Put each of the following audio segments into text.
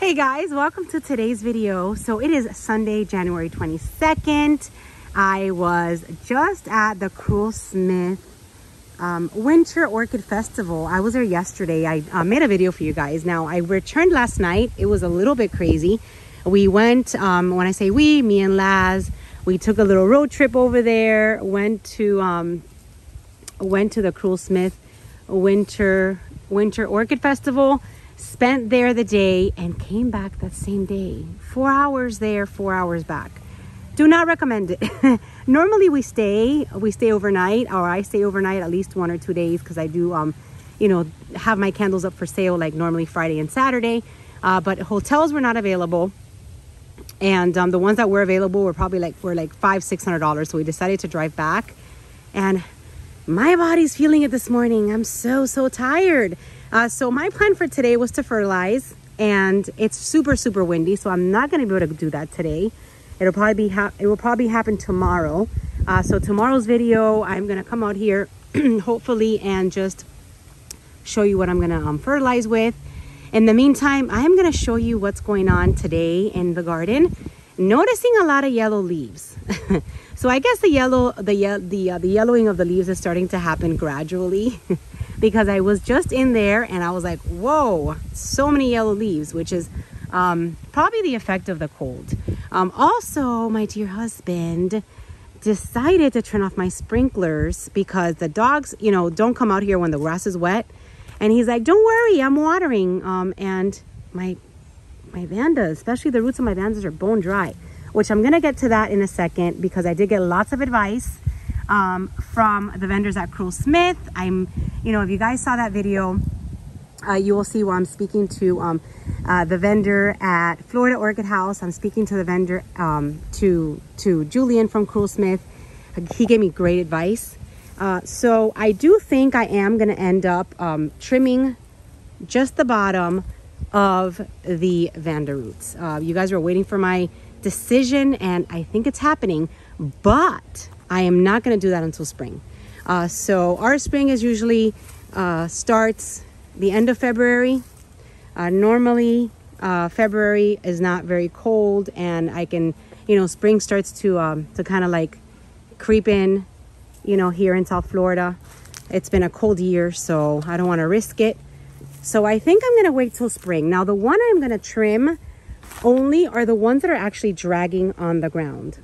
Hey guys, welcome to today's video. So it is Sunday, January 22nd. I was just at the Cruel Smith Winter Orchid Festival. I was there yesterday. I made a video for you guys. Now, I returned last night. It was a little bit crazy. We went, when I say we, me and Laz, we took a little road trip over there, went to the Cruel Smith Winter Orchid Festival. Spent there the day and came back that same day. 4 hours there, 4 hours back. Do not recommend it. Normally we stay overnight, or I stay overnight at least 1 or 2 days, because I do have my candles up for sale like normally Friday and Saturday. But hotels were not available, and the ones that were available were probably like $500-600. So we decided to drive back, and my body's feeling it this morning. I'm so tired. So my plan for today was to fertilize, and it's super windy, so I'm not going to be able to do that today. It will probably happen tomorrow. So tomorrow's video, I'm going to come out here hopefully and just show you what I'm going to fertilize with. In the meantime, I am going to show you what's going on today in the garden. Noticing a lot of yellow leaves. So I guess the yellowing of the leaves is starting to happen gradually. Because I was just in there and I was like, whoa, so many yellow leaves, which is probably the effect of the cold. Also, my dear husband decided to turn off my sprinklers because the dogs, don't come out here when the grass is wet. And he's like, don't worry, I'm watering. And my Vanda, especially the roots of my Vandas, are bone dry, which I'm going to get to that in a second, because I did get lots of advice from the vendors at Cruel Smith. If you guys saw that video, you will see where I'm speaking to the vendor at Florida Orchid House. I'm speaking to the vendor, to Julian from Cruel Smith. He gave me great advice. So I do think I am going to end up trimming just the bottom of the Vanda roots. You guys were waiting for my decision, and I think it's happening, but I am not going to do that until spring. So our spring is usually starts the end of February. Normally February is not very cold, and I can, spring starts to kind of like creep in, here in South Florida. It's been a cold year, so I don't want to risk it. So I think I'm going to wait till spring. Now, the one I'm going to trim only are the ones that are actually dragging on the ground.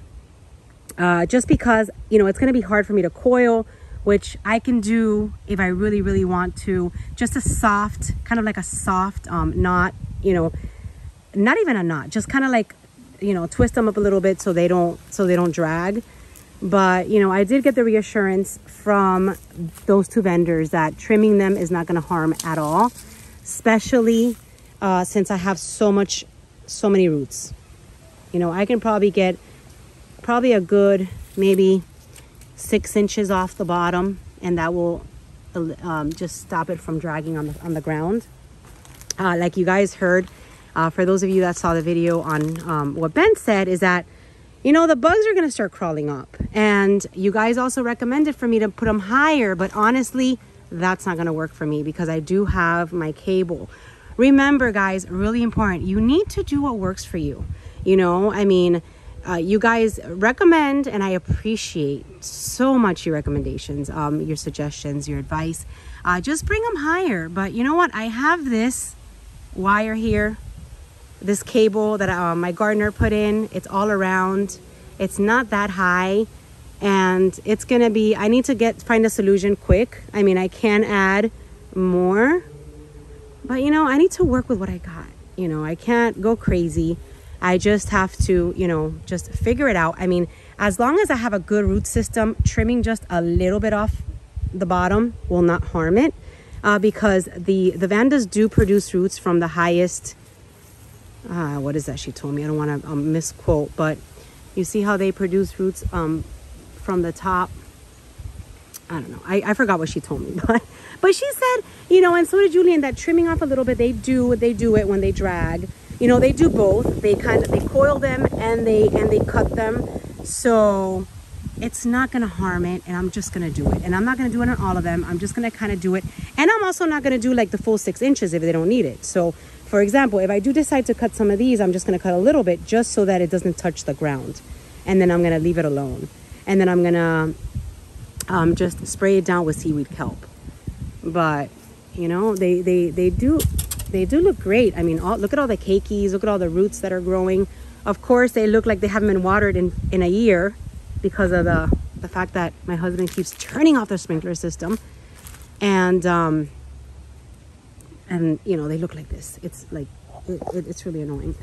Just because, it's going to be hard for me to coil, which I can do if I really want to. Just a soft, kind of like a soft knot, not even a knot, just kind of like, twist them up a little bit so they don't drag. But, I did get the reassurance from those two vendors that trimming them is not going to harm at all, especially since I have so many roots. I can probably get a good maybe 6 inches off the bottom, and that will just stop it from dragging on the ground. Like you guys heard, for those of you that saw the video on what Ben said, is that the bugs are going to start crawling up, and you guys also recommended for me to put them higher, but honestly that's not going to work for me because I do have my cable. Remember, guys, really important, you need to do what works for you. You guys recommend, and I appreciate so much your recommendations, your suggestions, your advice. Just bring them higher. But you know what? I have this wire here, this cable that my gardener put in. It's all around. It's not that high, and it's gonna be, I need to find a solution quick. I can add more, but I need to work with what I got. I can't go crazy. I just have to, just figure it out. As long as I have a good root system, trimming just a little bit off the bottom will not harm it, because the Vandas do produce roots from the highest, what is that she told me? I don't want to misquote, but you see how they produce roots from the top. I don't know. I forgot what she told me, but she said, and so did Julian, that trimming off a little bit, they do it when they drag. They do both. They coil them and they cut them. So it's not going to harm it, and I'm just going to do it. And I'm not going to do it on all of them. I'm just going to kind of do it. And I'm also not going to do like the full 6 inches if they don't need it. So For example, if I do decide to cut some of these, I'm just going to cut a little bit just so that it doesn't touch the ground. And then I'm going to leave it alone. And then I'm going to just spray it down with seaweed kelp. But, you know, they do look great. I mean, look at all the keikis. Look at all the roots that are growing. Of course, they look like they haven't been watered in a year because of the fact that my husband keeps turning off the sprinkler system. And you know, they look like this. It's like, it's really annoying.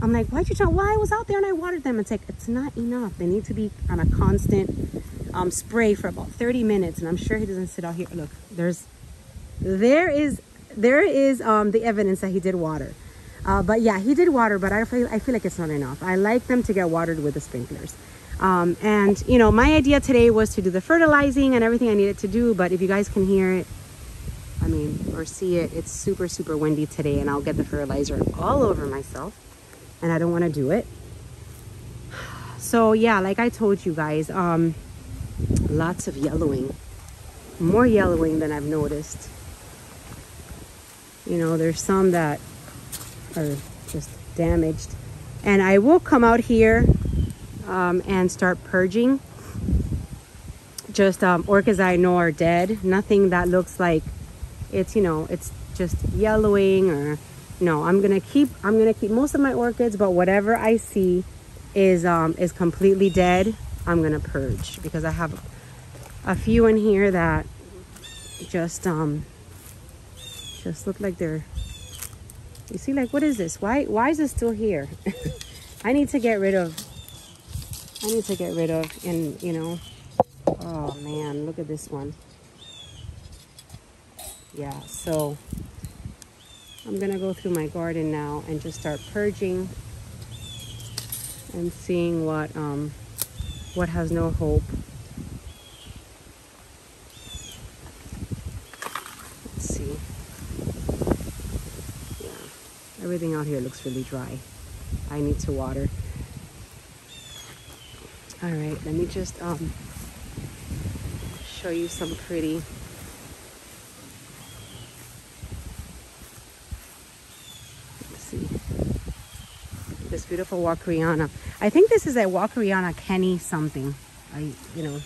I'm like, why'd you tell? Well, I was out there and I watered them. It's like, it's not enough. They need to be on a constant spray for about 30 minutes. And I'm sure he doesn't sit out here. Look, there is the evidence that he did water. But yeah, he did water, but I feel like it's not enough. I like them to get watered with the sprinklers. And you know, my idea today was to do the fertilizing and everything I needed to do. But if you guys can hear it, I mean, or see it, it's super, super windy today, and I'll get the fertilizer all over myself, and I don't want to do it. So yeah, like I told you guys, lots of yellowing, more yellowing than I've noticed. You know, there's some that are just damaged, and I will come out here and start purging just orchids I know are dead. Nothing that looks like it's, you know, it's just yellowing, or no, I'm gonna keep most of my orchids, but whatever I see is completely dead, I'm gonna purge, because I have a few in here that just look like they're, you see, like, what is this? Why is it still here? I need to get rid of, and you know, oh man, look at this one. Yeah, so I'm gonna go through my garden now and just start purging and seeing what has no hope. Let's see. Yeah, everything out here looks really dry. I need to water. All right, let me just show you some pretty. This beautiful Walkeriana. I think this is a Walkeriana Kenny something. You know,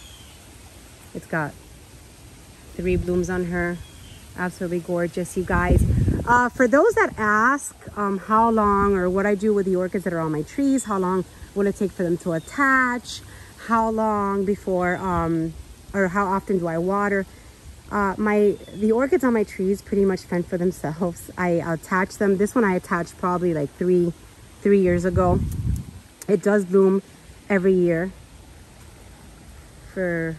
it's got 3 blooms on her. Absolutely gorgeous, you guys. For those that ask how long, or what I do with the orchids that are on my trees, how long will it take for them to attach, how long before, or how often do I water? The orchids on my trees pretty much fend for themselves. I attach them. This one I attached probably like three years ago. It does bloom every year for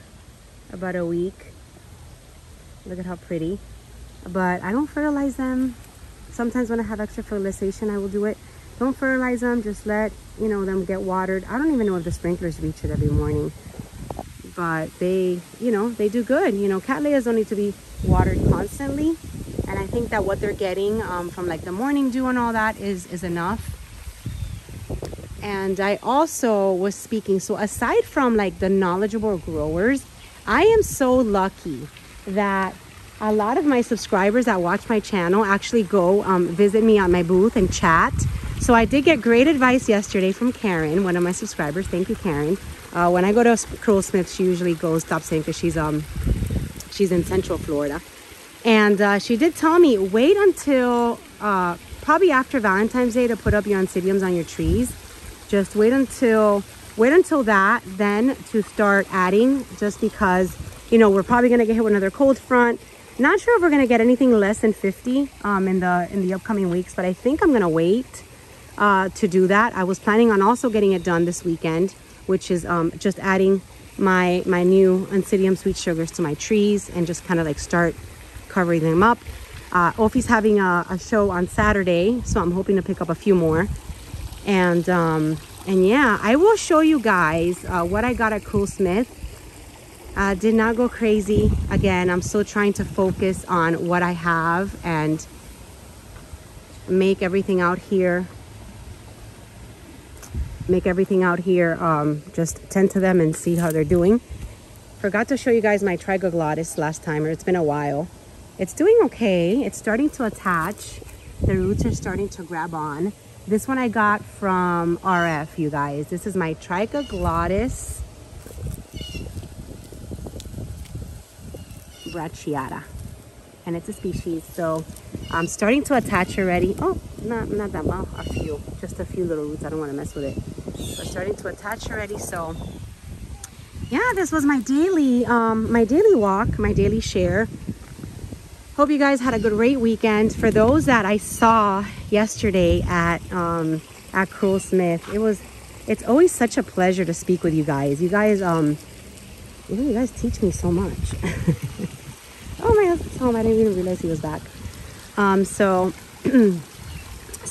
about a week. Look at how pretty. But I don't fertilize them. Sometimes when I have extra fertilization, I will do it. Don't fertilize them, just let, you know, them get watered. I don't even know if the sprinklers reach it every morning, but they, you know, they do good. You know, Cattleyas don't need to be watered constantly, and I think that what they're getting from like the morning dew and all that is enough. And I also was speaking, so aside from like the knowledgeable growers, I am so lucky that a lot of my subscribers that watch my channel actually go visit me at my booth and chat. So I did get great advice yesterday from Karen, one of my subscribers. Thank you, Karen. When I go to Cruel Smith, she usually goes stop-saying, because she's in Central Florida. And she did tell me, wait until probably after Valentine's Day to put up your Oncidiums on your trees. Just wait until that, then to start adding, just because, you know, we're probably gonna get hit with another cold front. Not sure if we're gonna get anything less than 50 in the upcoming weeks, but I think I'm gonna wait to do that. I was planning on also getting it done this weekend, which is just adding my new Oncidium sweet sugars to my trees and just kind of like start covering them up. Ophi's having a show on Saturday, so I'm hoping to pick up a few more. And yeah, I will show you guys what I got at Cruel Smith. Did not go crazy. Again, I'm still trying to focus on what I have and make everything out here. Just tend to them and see how they're doing. Forgot to show you guys my Trigoglottis last time, or it's been a while. It's doing okay. It's starting to attach. The roots are starting to grab on. This one I got from RF, you guys. This is my Trichoglottis brachiata, and it's a species. So I'm starting to attach already. Oh, not that much, just a few little roots. I don't want to mess with it. We're starting to attach already. So yeah, this was my daily walk, my daily share. Hope you guys had a great weekend. For those that I saw yesterday at Cruel Smith, it's always such a pleasure to speak with you guys. You guys teach me so much. Oh, my husband's home. I didn't even realize he was back. So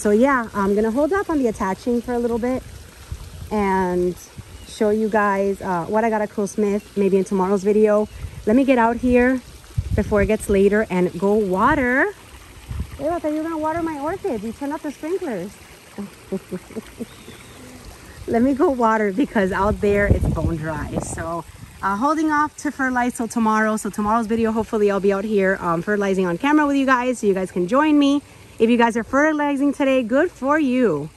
yeah, I'm gonna hold up on the attaching for a little bit and show you guys what I got at Cruel Smith, maybe in tomorrow's video. Let me get out here before it gets later and go water. Hey, I thought you were gonna water my orchids. You turned off the sprinklers. Let me go water because out there it's bone dry. So holding off to fertilize till tomorrow. So tomorrow's video, hopefully I'll be out here fertilizing on camera with you guys so you guys can join me. If you guys are fertilizing today, good for you.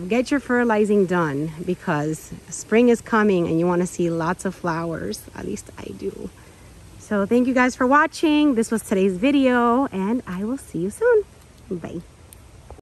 Get your fertilizing done because spring is coming and you want to see lots of flowers. At least I do. So thank you guys for watching. This was today's video and I will see you soon. Bye.